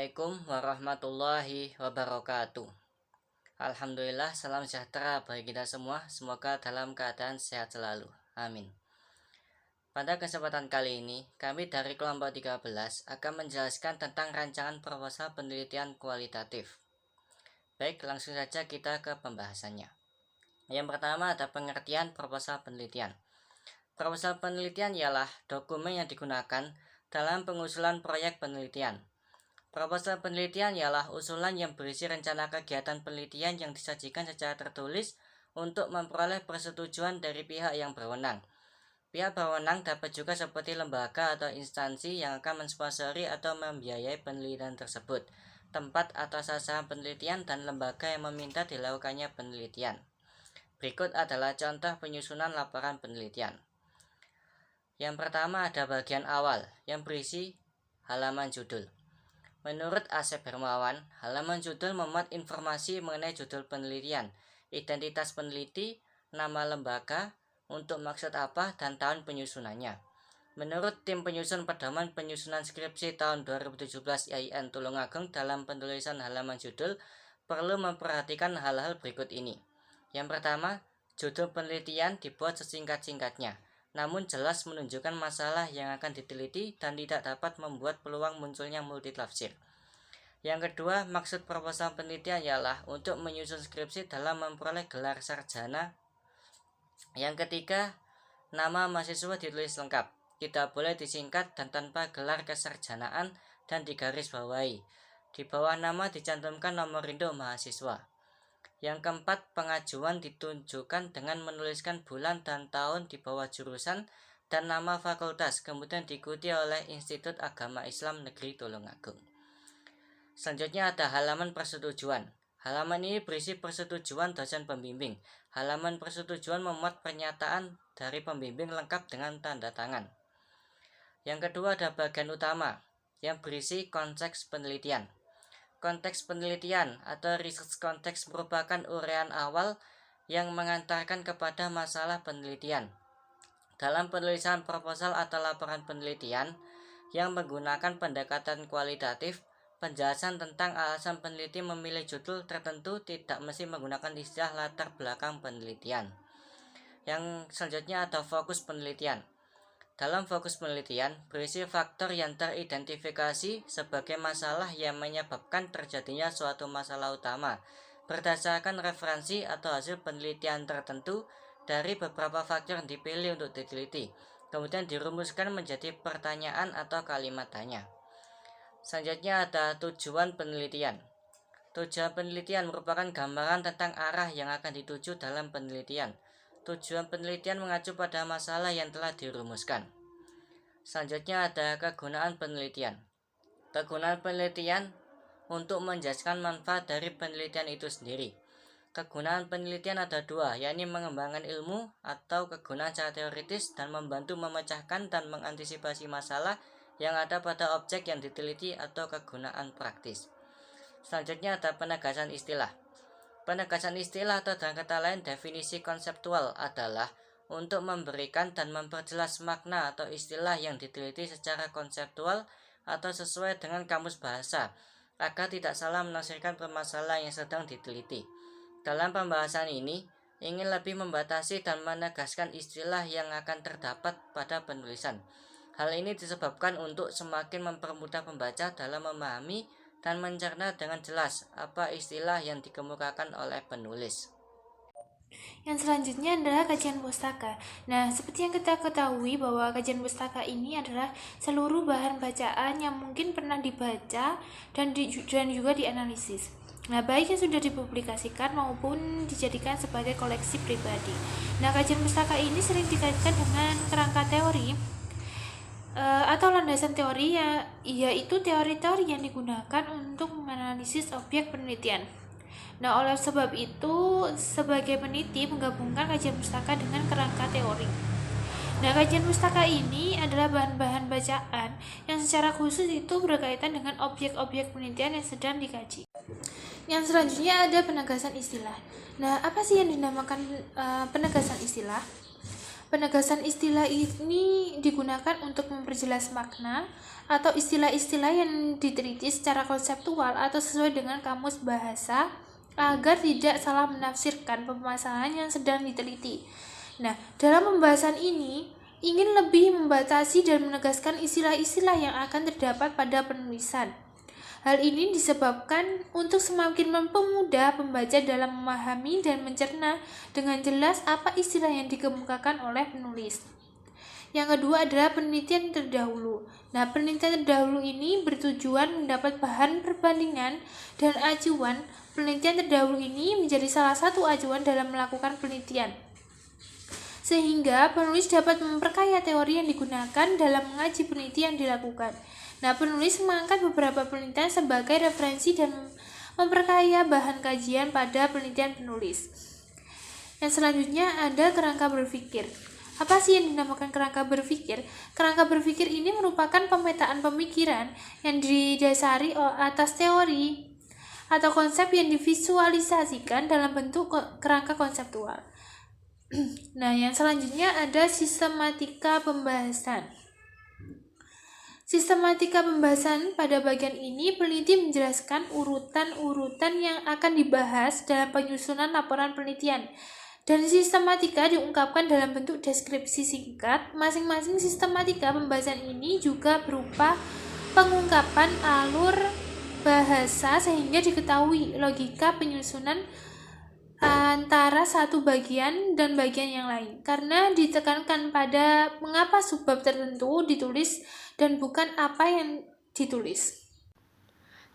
Assalamualaikum warahmatullahi wabarakatuh. Alhamdulillah, salam sejahtera bagi kita semua. Semoga dalam keadaan sehat selalu. Amin. Pada kesempatan kali ini, kami dari kelompok 13 akan menjelaskan tentang rancangan proposal penelitian kualitatif. Baik, langsung saja kita ke pembahasannya. Yang pertama ada pengertian proposal penelitian. Proposal penelitian ialah dokumen yang digunakan dalam pengusulan proyek penelitian. Proposal penelitian ialah usulan yang berisi rencana kegiatan penelitian yang disajikan secara tertulis untuk memperoleh persetujuan dari pihak yang berwenang. Pihak berwenang dapat juga seperti lembaga atau instansi yang akan mensponsori atau membiayai penelitian tersebut, tempat atau sasaran penelitian, dan lembaga yang meminta dilakukannya penelitian. Berikut adalah contoh penyusunan laporan penelitian. Yang pertama ada bagian awal yang berisi halaman judul. Menurut Asep Hermawan, halaman judul memuat informasi mengenai judul penelitian, identitas peneliti, nama lembaga, untuk maksud apa, dan tahun penyusunannya. Menurut tim penyusun pedoman penyusunan skripsi tahun 2017 IAIN Tulungagung, dalam penulisan halaman judul perlu memperhatikan hal-hal berikut ini. Yang pertama, judul penelitian dibuat sesingkat-singkatnya, namun jelas menunjukkan masalah yang akan diteliti dan tidak dapat membuat peluang munculnya multitafsir. Yang kedua, maksud proposal penelitian ialah untuk menyusun skripsi dalam memperoleh gelar sarjana. Yang ketiga, nama mahasiswa ditulis lengkap, tidak boleh disingkat dan tanpa gelar kesarjanaan dan digarisbawahi. Di bawah nama dicantumkan nomor induk mahasiswa. Yang keempat, pengajuan ditunjukkan dengan menuliskan bulan dan tahun di bawah jurusan dan nama fakultas, kemudian diikuti oleh Institut Agama Islam Negeri Tulungagung. Selanjutnya ada halaman persetujuan. Halaman ini berisi persetujuan dosen pembimbing. Halaman persetujuan memuat pernyataan dari pembimbing lengkap dengan tanda tangan. Yang kedua ada bagian utama yang berisi konteks penelitian. Konteks penelitian atau research context merupakan uraian awal yang mengantarkan kepada masalah penelitian. Dalam penulisan proposal atau laporan penelitian yang menggunakan pendekatan kualitatif, penjelasan tentang alasan peneliti memilih judul tertentu tidak mesti menggunakan istilah latar belakang penelitian. Yang selanjutnya ada fokus penelitian. Dalam fokus penelitian berisi faktor yang teridentifikasi sebagai masalah yang menyebabkan terjadinya suatu masalah utama berdasarkan referensi atau hasil penelitian tertentu dari beberapa faktor yang dipilih untuk diteliti, kemudian dirumuskan menjadi pertanyaan atau kalimat tanya. Selanjutnya ada tujuan penelitian. Tujuan penelitian merupakan gambaran tentang arah yang akan dituju dalam penelitian. Tujuan penelitian mengacu pada masalah yang telah dirumuskan. Selanjutnya ada kegunaan penelitian. Kegunaan penelitian untuk menjelaskan manfaat dari penelitian itu sendiri. Kegunaan penelitian ada dua, yakni mengembangkan ilmu atau kegunaan secara teoritis dan membantu memecahkan dan mengantisipasi masalah yang ada pada objek yang diteliti atau kegunaan praktis. Selanjutnya ada penegasan istilah. Penegasan istilah atau dengan kata lain definisi konseptual adalah untuk memberikan dan memperjelas makna atau istilah yang diteliti secara konseptual atau sesuai dengan kamus bahasa agar tidak salah menafsirkan permasalahan yang sedang diteliti. Dalam pembahasan ini ingin lebih membatasi dan menegaskan istilah yang akan terdapat pada penulisan. Hal ini disebabkan untuk semakin mempermudah pembaca dalam memahami dan mencerna dengan jelas apa istilah yang dikemukakan oleh penulis. Yang selanjutnya adalah kajian pustaka. Nah, seperti yang kita ketahui bahwa kajian pustaka ini adalah seluruh bahan bacaan yang mungkin pernah dibaca dan juga dianalisis. Nah, baik yang sudah dipublikasikan maupun dijadikan sebagai koleksi pribadi. Nah, kajian pustaka ini sering dikaitkan dengan kerangka teori atau landasan teori, yaitu teori-teori yang digunakan untuk menganalisis objek penelitian. Nah, oleh sebab itu, sebagai peneliti menggabungkan kajian pustaka dengan kerangka teori. Nah, kajian pustaka ini adalah bahan-bahan bacaan yang secara khusus itu berkaitan dengan objek-objek penelitian yang sedang dikaji. Yang selanjutnya ada penegasan istilah. Nah, apa sih yang dinamakan penegasan istilah? Penegasan istilah ini digunakan untuk memperjelas makna atau istilah-istilah yang diteliti secara konseptual atau sesuai dengan kamus bahasa agar tidak salah menafsirkan permasalahan yang sedang diteliti. Nah, dalam pembahasan ini ingin lebih membatasi dan menegaskan istilah-istilah yang akan terdapat pada penulisan. Hal ini disebabkan untuk semakin mempermudah pembaca dalam memahami dan mencerna dengan jelas apa istilah yang dikemukakan oleh penulis. Yang kedua adalah penelitian terdahulu. Nah, penelitian terdahulu ini bertujuan mendapat bahan perbandingan dan acuan. Penelitian terdahulu ini menjadi salah satu acuan dalam melakukan penelitian, sehingga penulis dapat memperkaya teori yang digunakan dalam mengaji penelitian yang dilakukan. Nah, penulis mengangkat beberapa penelitian sebagai referensi dan memperkaya bahan kajian pada penelitian penulis. Yang selanjutnya ada kerangka berpikir. Apa sih yang dinamakan kerangka berpikir? Kerangka berpikir ini merupakan pemetaan pemikiran yang didasari atas teori atau konsep yang divisualisasikan dalam bentuk kerangka konseptual. Nah, yang selanjutnya ada sistematika pembahasan. Sistematika pembahasan pada bagian ini peneliti menjelaskan urutan-urutan yang akan dibahas dalam penyusunan laporan penelitian. Dan sistematika diungkapkan dalam bentuk deskripsi singkat. Masing-masing sistematika pembahasan ini juga berupa pengungkapan alur bahasa sehingga diketahui logika penyusunan antara satu bagian dan bagian yang lain, karena ditekankan pada mengapa subbab tertentu ditulis dan bukan apa yang ditulis.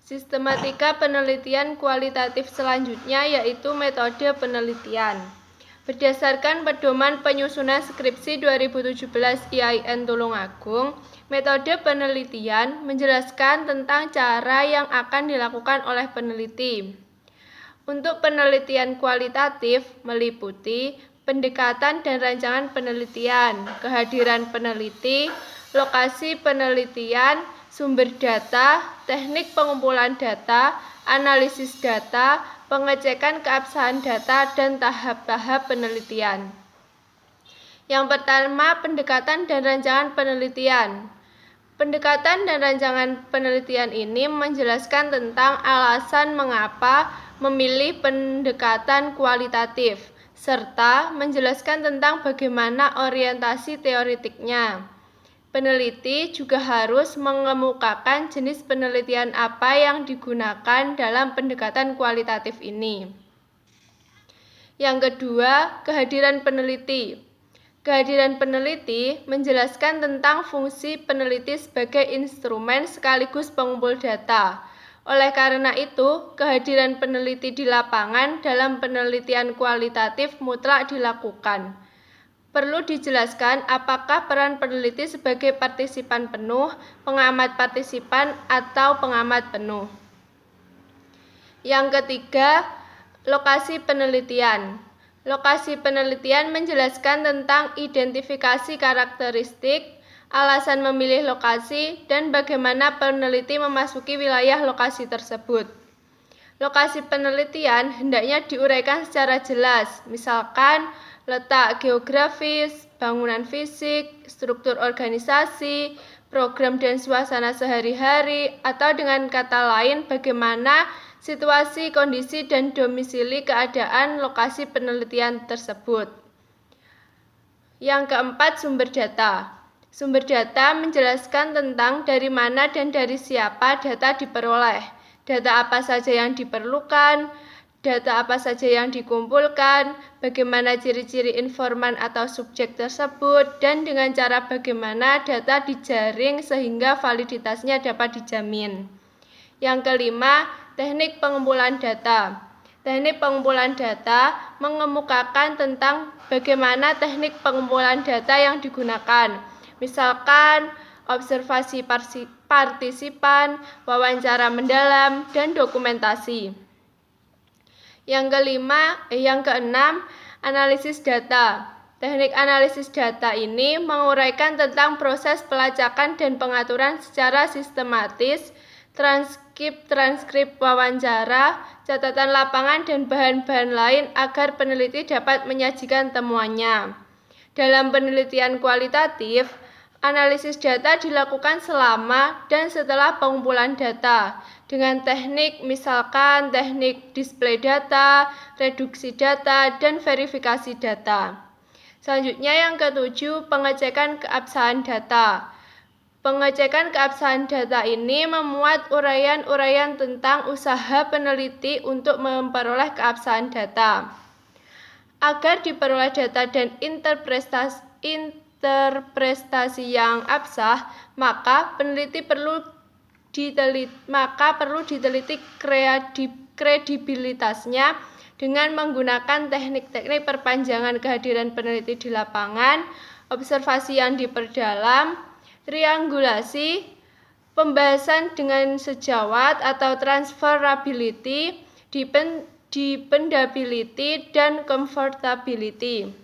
Sistematika penelitian kualitatif selanjutnya yaitu metode penelitian. Berdasarkan pedoman penyusunan skripsi 2017 IAIN Tulungagung, metode penelitian menjelaskan tentang cara yang akan dilakukan oleh peneliti. Untuk penelitian kualitatif meliputi pendekatan dan rancangan penelitian, kehadiran peneliti, lokasi penelitian, sumber data, teknik pengumpulan data, analisis data, pengecekan keabsahan data, dan tahap-tahap penelitian. Yang pertama, pendekatan dan rancangan penelitian. Pendekatan dan rancangan penelitian ini menjelaskan tentang alasan mengapa memilih pendekatan kualitatif, serta menjelaskan tentang bagaimana orientasi teoretiknya. Peneliti juga harus mengemukakan jenis penelitian apa yang digunakan dalam pendekatan kualitatif ini. Yang kedua, kehadiran peneliti. Kehadiran peneliti menjelaskan tentang fungsi peneliti sebagai instrumen sekaligus pengumpul data. Oleh karena itu, kehadiran peneliti di lapangan dalam penelitian kualitatif mutlak dilakukan. Perlu dijelaskan apakah peran peneliti sebagai partisipan penuh, pengamat partisipan, atau pengamat penuh. Yang ketiga, lokasi penelitian. Lokasi penelitian menjelaskan tentang identifikasi karakteristik, alasan memilih lokasi, dan bagaimana peneliti memasuki wilayah lokasi tersebut. Lokasi penelitian hendaknya diuraikan secara jelas, misalkan letak geografis, bangunan fisik, struktur organisasi, program dan suasana sehari-hari, atau dengan kata lain bagaimana situasi, kondisi, dan domisili keadaan lokasi penelitian tersebut. Yang keempat, sumber data. Sumber data menjelaskan tentang dari mana dan dari siapa data diperoleh, data apa saja yang diperlukan, data apa saja yang dikumpulkan, bagaimana ciri-ciri informan atau subjek tersebut, dan dengan cara bagaimana data dijaring sehingga validitasnya dapat dijamin. Yang kelima, teknik pengumpulan data. Teknik pengumpulan data mengemukakan tentang bagaimana teknik pengumpulan data yang digunakan. Misalkan observasi partisipan, wawancara mendalam, dan dokumentasi. Yang keenam, analisis data. Teknik analisis data ini menguraikan tentang proses pelacakan dan pengaturan secara sistematis, transkrip wawancara, catatan lapangan, dan bahan-bahan lain agar peneliti dapat menyajikan temuannya. Dalam penelitian kualitatif, analisis data dilakukan selama dan setelah pengumpulan data dengan teknik misalkan teknik display data, reduksi data, dan verifikasi data. Selanjutnya yang ketujuh, pengecekan keabsahan data. Pengecekan keabsahan data ini memuat uraian-uraian tentang usaha peneliti untuk memperoleh keabsahan data. Agar diperoleh data dan interpretasi yang absah, maka perlu diteliti kredibilitasnya dengan menggunakan teknik-teknik perpanjangan kehadiran peneliti di lapangan, observasi yang diperdalam, triangulasi, pembahasan dengan sejawat atau transferability, dependability, dan comfortability.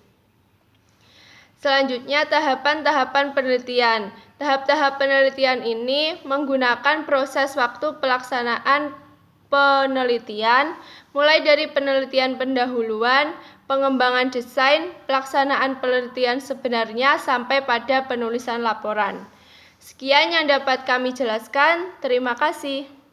Selanjutnya, tahapan-tahapan penelitian. Tahap-tahap penelitian ini menggunakan proses waktu pelaksanaan penelitian, mulai dari penelitian pendahuluan, pengembangan desain, pelaksanaan penelitian sebenarnya, sampai pada penulisan laporan. Sekian yang dapat kami jelaskan. Terima kasih.